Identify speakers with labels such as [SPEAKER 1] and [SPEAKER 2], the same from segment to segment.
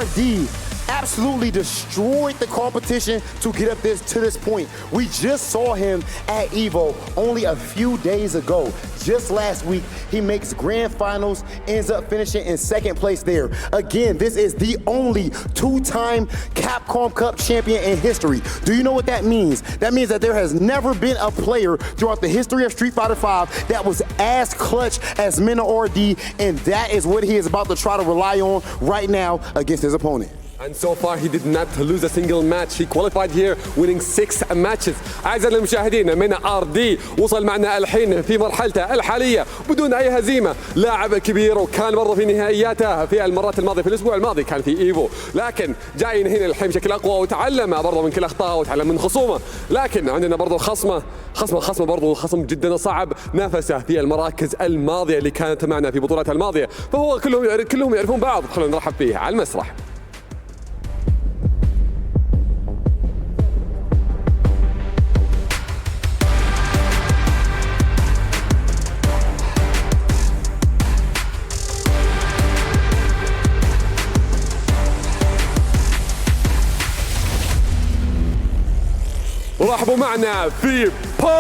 [SPEAKER 1] RD absolutely destroyed the competition to get up to this point. We just saw him at EVO only a few days ago. Just last week, he makes grand finals, ends up finishing in second place there. Again, this is the only two-time Capcom Cup champion in history. Do you know what that means? That means that there has never been a player throughout the history of Street Fighter V that was as clutch as Mena RD, and that is what he is about to try to rely on right now against his opponent.
[SPEAKER 2] And so far he did not lose a single match. He qualified here winning 6 matches. أعزائي المشاهدين من RD وصل معنا الحين في مرحلته الحالية بدون أي هزيمة. لاعب كبير وكان برضه في نهائياته في المرات الماضية في الأسبوع الماضي كان في إيفو، لكن جاي هنا الحين بشكل أقوى وتعلم برضه من كل أخطائه وتعلم من خصومه. لكن عندنا برضه خصمه برضه خصم جدا صعب، نافسه في المراكز الماضية اللي كانت معنا في بطولاتها الماضية، فهو كلهم يعرفون بعض. خلونا نرحب فيه على المسرح. رحبوا معنا في بانك،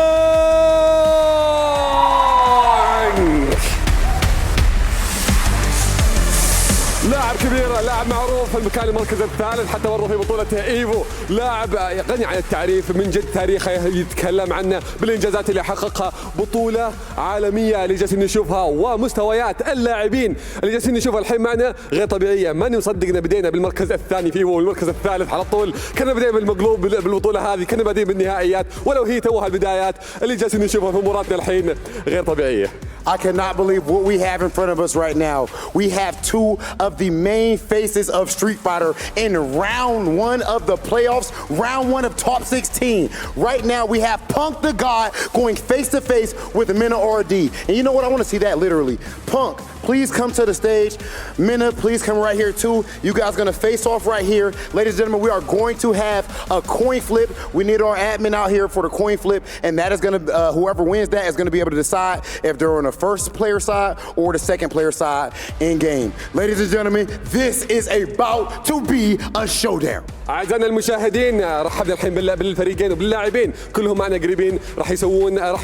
[SPEAKER 2] لاعب كبير، لاعب معروف في المكان المركز الثالث حتى برضه في بطولة ايفو، لاعب غني عن التعريف، من جد تاريخه يتكلم عنه بالانجازات اللي حققها، بطولة عالمية اللي جالسين نشوفها ومستويات اللاعبين اللي جالسين نشوفها الحين معنا غير طبيعية. ماني مصدقنا بدينا بالمركز الثاني في ايفو والمركز الثالث على طول، كنا بدينا بالمقلوب بالبطولة هذه، كنا بادئين بالنهائيات ولو هي توها البدايات اللي جالسين نشوفها في مباراتنا الحين غير طبيعية.
[SPEAKER 1] I cannot believe what we have in front of us right now. We have two of the main faces of Street Fighter in round 1 of the playoffs, round 1 of top 16. Right now we have Punk the God going face to face with Mena RD. And you know what? I want to see that literally. Punk, please come to the stage. Mena, please come right here too. You guys are going to face off right here. Ladies and gentlemen, we are going to have a coin flip. We need our admin out here for the coin flip, and that is going to, whoever wins that is going to be able to decide if they're on the first player side or the second player side in game. Ladies and gentlemen, this is about to be a showdown.
[SPEAKER 2] أعزائنا المشاهدين، رحبنا الحين بالفريقين وباللاعبين كلهم معنا قريبين، راح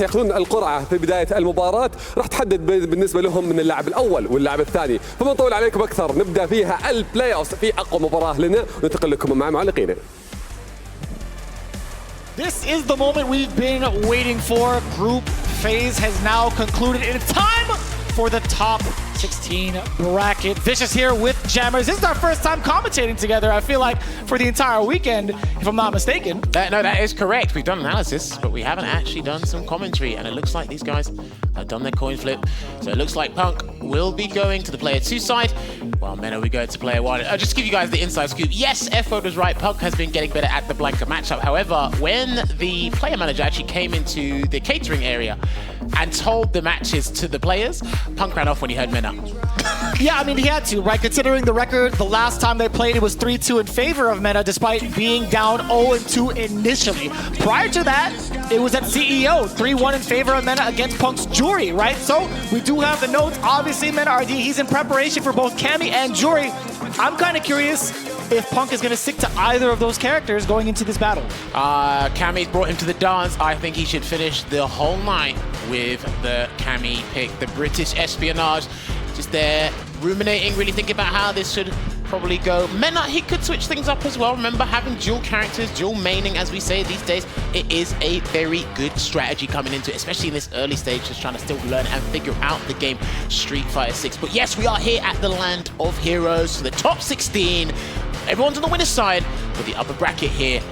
[SPEAKER 2] ياخذون القرعة في بداية المباراة، راح تحدد بالنسبة لهم من اللاعب الأول واللاعب الثاني. فما نطول عليكم أكثر، نبدأ فيها البلاي أوف في أقوى مباراة لنا وننتقل لكم مع معلقين.
[SPEAKER 3] This is the moment we've been waiting for. Group phase has now concluded. It's time for the top 16 bracket. Vicious here with Jammers. This is our first time commentating together, I feel like, for the entire weekend, if I'm not mistaken.
[SPEAKER 4] No, that is correct. We've done analysis, but we haven't actually done some commentary, and it looks like these guys have done their coin flip. So it looks like Punk will be going to the player 2 side, while Mena will go to player 1. I'll just give you guys the inside scoop. Yes, F-Road was right. Punk has been getting better at the Blanca matchup. However, when the player manager actually came into the catering area and told the matches to the players, Punk ran off when he heard Mena.
[SPEAKER 3] Yeah, I mean, he had to, right? Considering the record, the last time they played, it was 3-2 in favor of Mena, despite being down 0-2 initially. Prior to that, it was at CEO, 3-1 in favor of Mena against Punk's Jury, right? So we do have the notes. Obviously, Mena RD, he's in preparation for both Cammy and Jury. I'm kind of curious if Punk is going to stick to either of those characters going into this battle.
[SPEAKER 4] Cammy's brought him to the dance. I think he should finish the whole night with the Cammy pick, the British espionage. Just there, ruminating, really thinking about how this should probably go. Mena, he could switch things up as well. Remember, having dual characters, dual maining, as we say these days, it is a very good strategy coming into it, especially in this early stage, just trying to still learn and figure out the game Street Fighter 6. But yes, we are here at the Land of Heroes, the top 16. Everyone's on the winner's side with the upper bracket here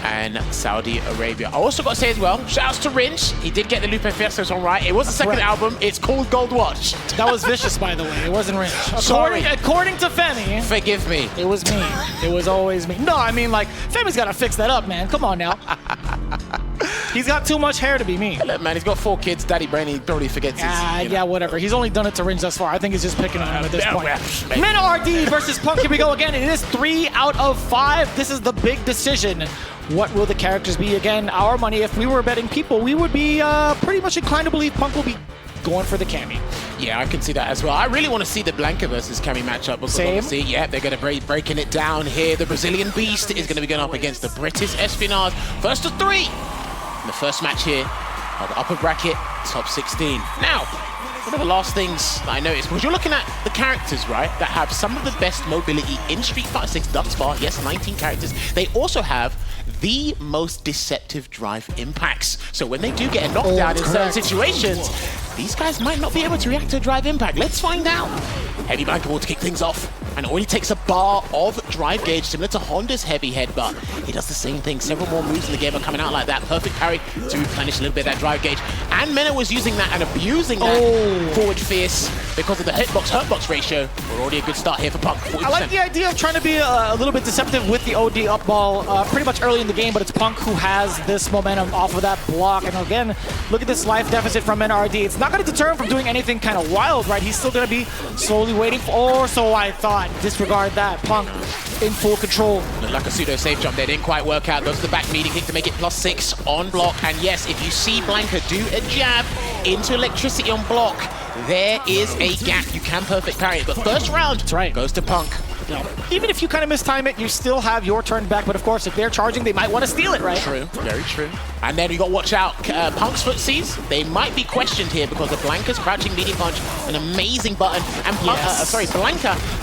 [SPEAKER 4] and Saudi Arabia. I also got to say as well, shouts to Rinch. He did get the Lupe Fiesta song right. It was the second album. It's called Gold Watch.
[SPEAKER 3] That was Vicious, by the way. It wasn't Rinch.
[SPEAKER 4] Sorry.
[SPEAKER 3] According to Femi.
[SPEAKER 4] Forgive me.
[SPEAKER 3] It was me. It was always me. No, I mean, like, Femi's got to fix that up, man. Come on now. He's got too much hair to be me.
[SPEAKER 4] Look, man, he's got 4 kids. Daddy Brainy probably forgets his,
[SPEAKER 3] yeah, whatever. He's only done it to Ringe thus far. I think he's just picking on him at this point. Mena RD versus Punk. Here we go again. It is 3 out of 5. This is the big decision. What will the characters be? Again, our money, if we were betting people, we would be pretty much inclined to believe Punk will be going for the Cammy.
[SPEAKER 4] Yeah, I can see that as well. I really want to see the Blanca versus Cammy matchup. Because
[SPEAKER 3] Same.
[SPEAKER 4] obviously, yeah, they're going to breaking it down here. The Brazilian Beast is going to be going up against the British Espionage. First of 3 in the first match here of the upper bracket, top 16. Now, one of the last things that I noticed, because you're looking at the characters, right, that have some of the best mobility in Street Fighter 6 thus far. Yes, 19 characters. They also have the most deceptive drive impacts. So when they do get a knockdown in certain situations, these guys might not be able to react to a drive impact. Let's find out. Heavy Blanca Ball to kick things off. And it only takes a bar of drive gauge, similar to Honda's heavy headbutt. He does the same thing. Several more moves in the game are coming out like that. Perfect parry to replenish a little bit of that drive gauge. And Mena was using that and abusing that forward fierce because of the hitbox-hurtbox ratio. We're already a good start here for Punk. 40%.
[SPEAKER 3] I like the idea of trying to be a little bit deceptive with the OD up ball pretty much early in the game, but it's Punk who has this momentum off of that block. And again, look at this life deficit from NRD. It's not going to deter him from doing anything kind of wild, right? He's still going to be slowly waiting for, or so I thought. Disregard that. Punk in full control.
[SPEAKER 4] Looked like a pseudo safe jump there, didn't quite work out. Goes to the back meeting kick to make it +6 on block. And yes, if you see Blanca do a jab into electricity on block, there is a gap. You can perfect parry it. But first round goes to Punk.
[SPEAKER 3] Even if you kind of mistime it, you still have your turn back. But of course, if they're charging, they might want to steal it, right?
[SPEAKER 4] True, very true. And then you got to watch out. Punk's footsies, they might be questioned here because of Blanca's crouching medium punch, an amazing button. And Blanca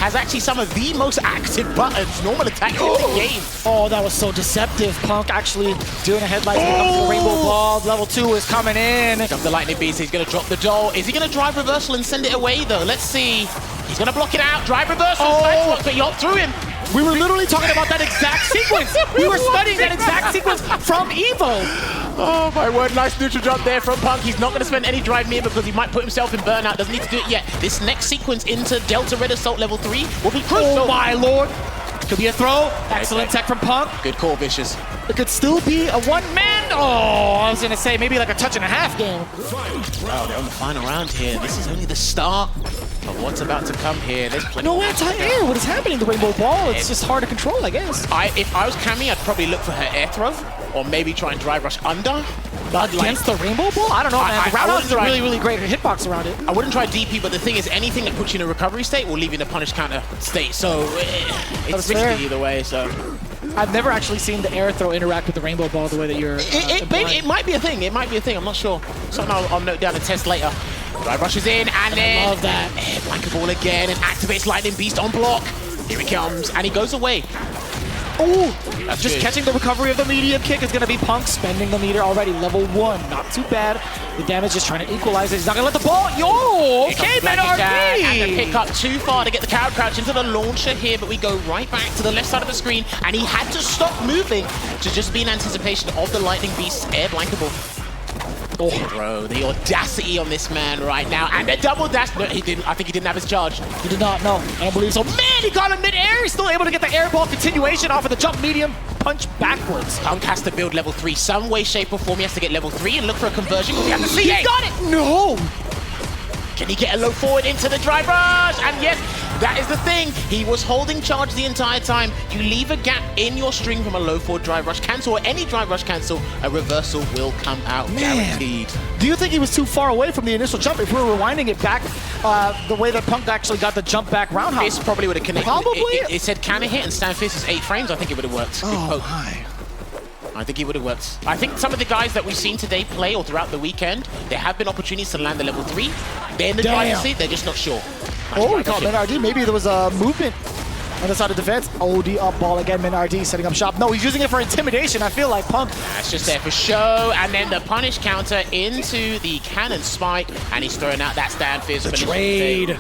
[SPEAKER 4] has actually some of the most active buttons, normal attack in the game.
[SPEAKER 3] Oh, that was so deceptive. Punk actually doing a headlight to the rainbow ball. Level 2 is coming in.
[SPEAKER 4] Jump the lightning beast. He's going to drop the doll. Is he going to drive reversal and send it away though? Let's see. He's going to block it out. Drive reversal. But you through him.
[SPEAKER 3] We were literally talking about that exact sequence. We were studying that exact sequence from Evo.
[SPEAKER 4] Oh my word, nice neutral jump there from Punk. He's not going to spend any drive near because he might put himself in burnout. Doesn't need to do it yet. This next sequence into Delta Red Assault level 3 will be crucial.
[SPEAKER 3] Oh my lord. Could be a throw. Excellent tech from Punk.
[SPEAKER 4] Good call, Vicious.
[SPEAKER 3] It could still be a one-man. Oh, I was going to say maybe like a touch and a half game.
[SPEAKER 4] Wow, they're on the final round here. This is only the start of what's about to come here. There's plenty.
[SPEAKER 3] No anti-air. What is happening? The rainbow ball. It's just hard to control, I guess.
[SPEAKER 4] If I was Cammy, I'd probably look for her air throw or maybe try and drive rush under.
[SPEAKER 3] But against the rainbow ball? I don't know, man. The roundhouse is a really, really great hitbox around it.
[SPEAKER 4] I wouldn't try DP, but the thing is, anything that puts you in a recovery state will leave you in a punish counter state. So it's risky either way. So
[SPEAKER 3] I've never actually seen the air throw interact with the rainbow ball the way that you're.
[SPEAKER 4] It might be a thing. It might be a thing. I'm not sure. Something I'll note down and test later. Drive rushes in, and then
[SPEAKER 3] I love that.
[SPEAKER 4] Air Blanca Ball again, and activates Lightning Beast on block. Here he comes, and he goes away.
[SPEAKER 3] Oh, just catching the recovery of the medium kick is going to be Punk spending the meter already. Level 1, not too bad. The damage is trying to equalize it. He's not going to let the ball. Yo, okay, NRD.
[SPEAKER 4] And the pick up too far to get the crowd crouch into the launcher here, but we go right back to the left side of the screen, and he had to stop moving to just be in anticipation of the Lightning Beast's Air Blanca Ball. Oh, bro, the audacity on this man right now. And the double dash. No, he didn't. I think he didn't have his charge.
[SPEAKER 3] He did not, no. I don't believe so. Man, he got him mid-air. He's still able to get the air ball continuation off of the jump medium punch backwards.
[SPEAKER 4] Punk has to build level 3 some way, shape, or form. He has to get level 3 and look for a conversion because he has to see.
[SPEAKER 3] He got it. No.
[SPEAKER 4] Can he get a low forward into the drive rush? And yes, that is the thing. He was holding charge the entire time. You leave a gap in your string from a low forward drive rush cancel or any drive rush cancel, a reversal will come out, guaranteed.
[SPEAKER 3] Do you think he was too far away from the initial jump? If we were rewinding it back, the way that Punk actually got the jump back roundhouse.
[SPEAKER 4] This probably would have connected.
[SPEAKER 3] Probably?
[SPEAKER 4] It said can it hit and stand fierce is 8 frames. I think it would have worked.
[SPEAKER 3] Oh my.
[SPEAKER 4] I think he would have worked. I think some of the guys that we've seen today play or throughout the weekend, there have been opportunities to land the level 3. They're in the driving seat, they're just not sure.
[SPEAKER 3] Oh, he caught NRD. Maybe there was a movement on the side of defense. OD up ball again, NRD setting up shop. No, he's using it for intimidation. I feel like Punk.
[SPEAKER 4] That's just there for show. And then the punish counter into the cannon spike. And he's throwing out that stand fierce.
[SPEAKER 3] The trade.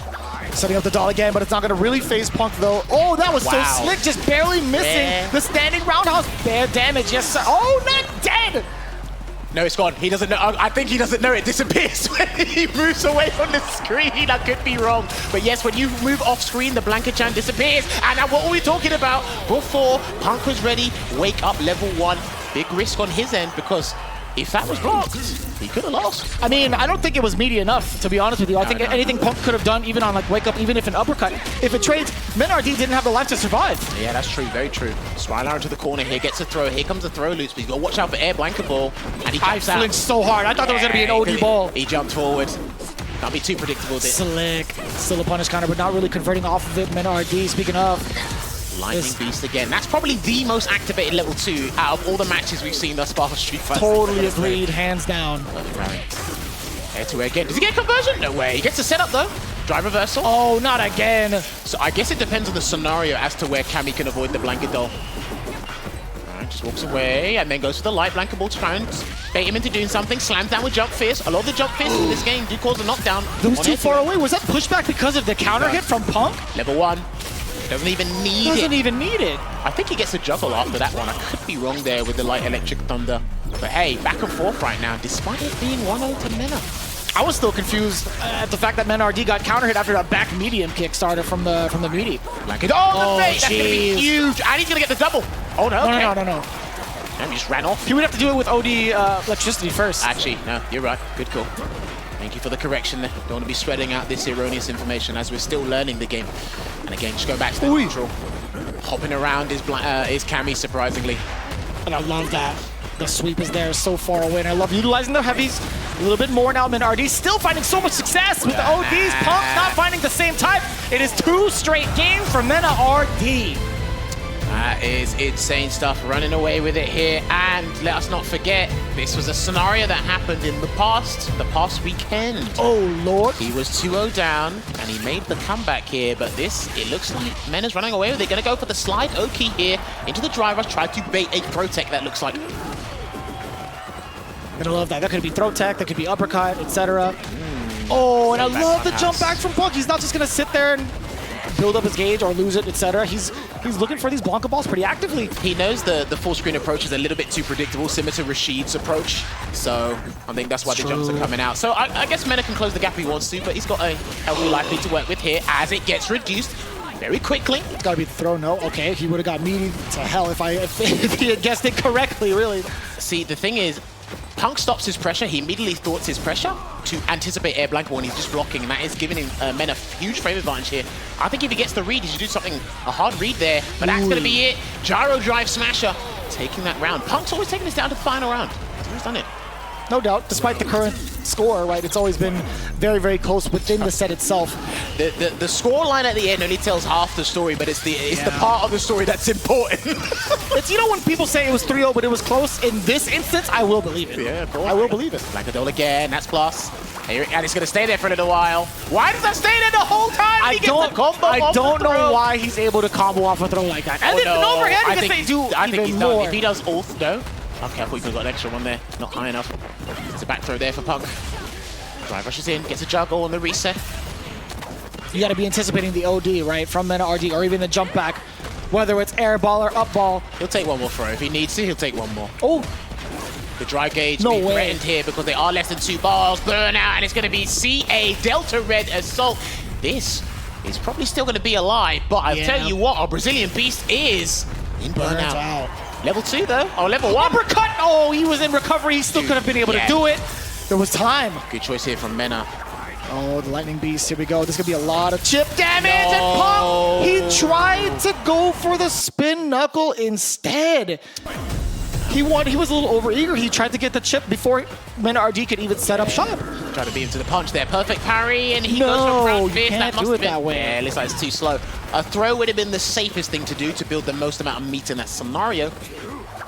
[SPEAKER 3] Setting up the doll again, but it's not going to really phase Punk, though. Oh, that was so slick. Just barely missing the standing roundhouse. Bare damage. Yes, sir. Oh, not dead.
[SPEAKER 4] No, it's gone. He doesn't know. I think he doesn't know it disappears when he moves away from the screen. I could be wrong. But yes, when you move off screen, the Blanca-chan disappears. And now what were we talking about before Punk was ready? Wake up level 1. Big risk on his end because if that was blocked, he could have lost.
[SPEAKER 3] I mean, I don't think it was meaty enough, to be honest with you. I think anything Punk could have done, even on like wake up, even if an uppercut, if it trades, NRD didn't have the life to survive.
[SPEAKER 4] Yeah, that's true, very true. Smiler into the corner here, gets a throw. Here comes the throw loose, but he's got to watch out for Air Blanca Ball. And he jumps out.
[SPEAKER 3] I flinched so hard. I thought there was going to be an OD ball.
[SPEAKER 4] He jumped forward. Can't be too predictable this.
[SPEAKER 3] Slick. Still a punish counter, but not really converting off of it. Mena RD, speaking of.
[SPEAKER 4] Lightning Beast again. That's probably the most activated level 2 out of all the matches we've seen thus far for Street Fighter.
[SPEAKER 3] Totally agreed, hands down.
[SPEAKER 4] Air to air again. Does he get conversion? No way. He gets a setup though. Drive reversal.
[SPEAKER 3] Oh, not again.
[SPEAKER 4] So I guess it depends on the scenario as to where Cammy can avoid the blanket doll. Alright, just walks away and then goes for the light blanket ball to try and bait him into doing something. Slams down with jump fist. A lot of the jump fists in this game do cause a knockdown.
[SPEAKER 3] It was too far away. Was that pushback because of the counter hit from Punk?
[SPEAKER 4] Level 1. Doesn't even need it.
[SPEAKER 3] Doesn't even need it.
[SPEAKER 4] I think he gets a juggle after that one. I could be wrong there with the light electric thunder. But hey, back and forth right now, despite it being 1-0 to Mena.
[SPEAKER 3] I was still confused at the fact that Mena RD got counter hit after that back medium kick started from the meaty.
[SPEAKER 4] Blanket. Oh, the bait! That's gonna be huge. And he's gonna get the double. Oh no, okay.
[SPEAKER 3] No.
[SPEAKER 4] And he just ran off.
[SPEAKER 3] He would have to do it with OD electricity first.
[SPEAKER 4] Actually, no, you're right. Good call. Thank you for the correction there. Don't want to be spreading out this erroneous information as we're still learning the game. And again, just go back to the neutral. Hopping around is Cammy, surprisingly.
[SPEAKER 3] And I love that. The sweep is there so far away, and I love utilizing the heavies a little bit more now. Mena RD still finding so much success with the ODs. Punk not finding the same type. It is 2 straight games for Mena RD.
[SPEAKER 4] That is insane stuff, running away with it here. And let us not forget, this was a scenario that happened in the past weekend.
[SPEAKER 3] Oh, Lord.
[SPEAKER 4] He was 2-0 down, and he made the comeback here, but this, it looks like Mena's running away with it. Gonna go for the slide Oki here into the driver, try to bait a Protect, that looks like.
[SPEAKER 3] Gonna love that. That could be throw tech, that could be uppercut, etc. Oh, and I love the jump back from Punk. He's not just gonna sit there and build up his gauge or lose it, etc. He's looking for these Blanca balls pretty actively.
[SPEAKER 4] He knows the full screen approach is a little bit too predictable, similar to Rashid's approach. So I think that's why the jumps are coming out. So I guess Mena can close the gap if he wants to, but he's got a healthy likely to work with here as it gets reduced very quickly.
[SPEAKER 3] It's gotta be the throw, no? Okay, he would have got meaty to hell if he had guessed it correctly, really.
[SPEAKER 4] See, the thing is, Punk stops his pressure. He immediately thwarts his pressure to anticipate air blanket when he's just blocking, and that is giving him Mena a huge frame advantage here. I think if he gets the read, he should do something, a hard read there, but that's going to be it. Gyro drive smasher, taking that round. Punk's always taking this down to the final round. He's always done it.
[SPEAKER 3] No doubt, despite the current score, right? It's always been very, very close within the set itself.
[SPEAKER 4] The score line at the end only tells half the story, but it's the part of the story that's important.
[SPEAKER 3] It's, you know, when people say it was 3-0, but it was close, in this instance, I will believe it.
[SPEAKER 4] Yeah, boy.
[SPEAKER 3] I will believe it.
[SPEAKER 4] Blankadol again, that's plus. And it's going to stay there for a little while. Why does that stay there the whole time?
[SPEAKER 3] I don't know why he's able to combo off a throw like that. And then overhead, I think he's done.
[SPEAKER 4] If he does ult, no. Okay, I thought you could have got an extra one there. Not high enough. It's a back throw there for Punk. Drive rushes in, gets a juggle on the reset.
[SPEAKER 3] You got to be anticipating the OD, right, from Mena RD, or even the jump back, whether it's air ball or up ball.
[SPEAKER 4] He'll take one more throw. If he needs to, he'll take one more.
[SPEAKER 3] Oh.
[SPEAKER 4] The dry gauge being threatened here because they are less than 2 bars. Burn out, and it's going to be CA Delta Red Assault. This is probably still going to be alive, but I'll tell you what, our Brazilian Beast is in burnout. Level 2 though, or level 1.
[SPEAKER 3] Uppercut! Oh, he was in recovery. He still could have been able to do it. There was time.
[SPEAKER 4] Good choice here from Mena.
[SPEAKER 3] Oh, the Lightning Beast. Here we go. This is going to be a lot of chip damage. And Punk, he tried to go for the spin knuckle instead. He was a little overeager. He tried to get the chip before Mena RD could even set up shop.
[SPEAKER 4] Tried to beat him to the punch there. Perfect parry, and he goes for ground fist.
[SPEAKER 3] That must have been that way.
[SPEAKER 4] Yeah, it looks like it's too slow. A throw would have been the safest thing to do to build the most amount of meat in that scenario.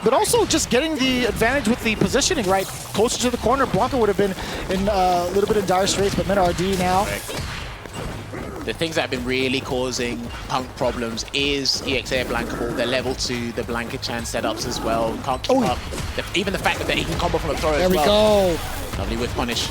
[SPEAKER 3] But also just getting the advantage with the positioning, right? Closer to the corner, Blanca would have been in a little bit in dire straits, but Mena RD now.
[SPEAKER 4] The things that have been really causing Punk problems is EX Air Blanca Ball, the level 2, the Blanca Chan setups as well. Can't keep up. Even the fact that he can combo from a throw as well.
[SPEAKER 3] There we go.
[SPEAKER 4] Lovely whiff punish.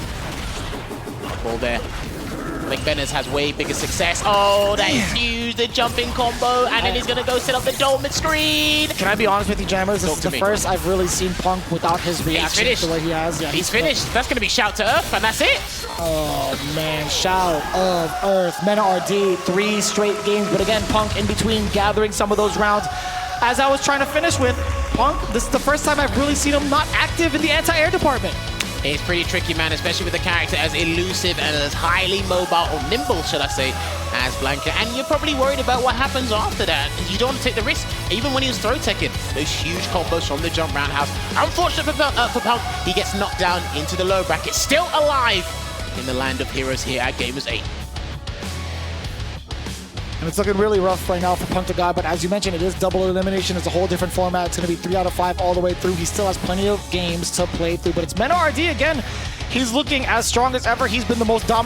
[SPEAKER 4] Ball there. I think Benes has way bigger success. Oh, that is huge. The jumping combo, and then he's going to go set up the dome screen.
[SPEAKER 3] Can I be honest with you, Jammers? This is the first I've really seen Punk without his reaction the way he has. Yeah,
[SPEAKER 4] he's finished. That's going to be Shout to Earth, and that's it.
[SPEAKER 3] Oh, man. Shout of Earth. Mena RD, 3 straight games. But again, Punk in between gathering some of those rounds. As I was trying to finish with, Punk, this is the first time I've really seen him not active in the anti-air department.
[SPEAKER 4] It's pretty tricky, man, especially with a character as elusive and as highly mobile, or nimble, should I say, as Blanca. And you're probably worried about what happens after that. You don't want to take the risk. Even when he was throw teching, those huge combos from the jump roundhouse. Unfortunate for Punk, he gets knocked down into the low bracket. Still alive, in the land of heroes here at Gamers 8.
[SPEAKER 3] And it's looking really rough right now for Punk the Guy, but as you mentioned, it is double elimination. It's a whole different format. It's going to be 3 out of 5 all the way through. He still has plenty of games to play through, but it's Mena RD again. He's looking as strong as ever. He's been the most dominant.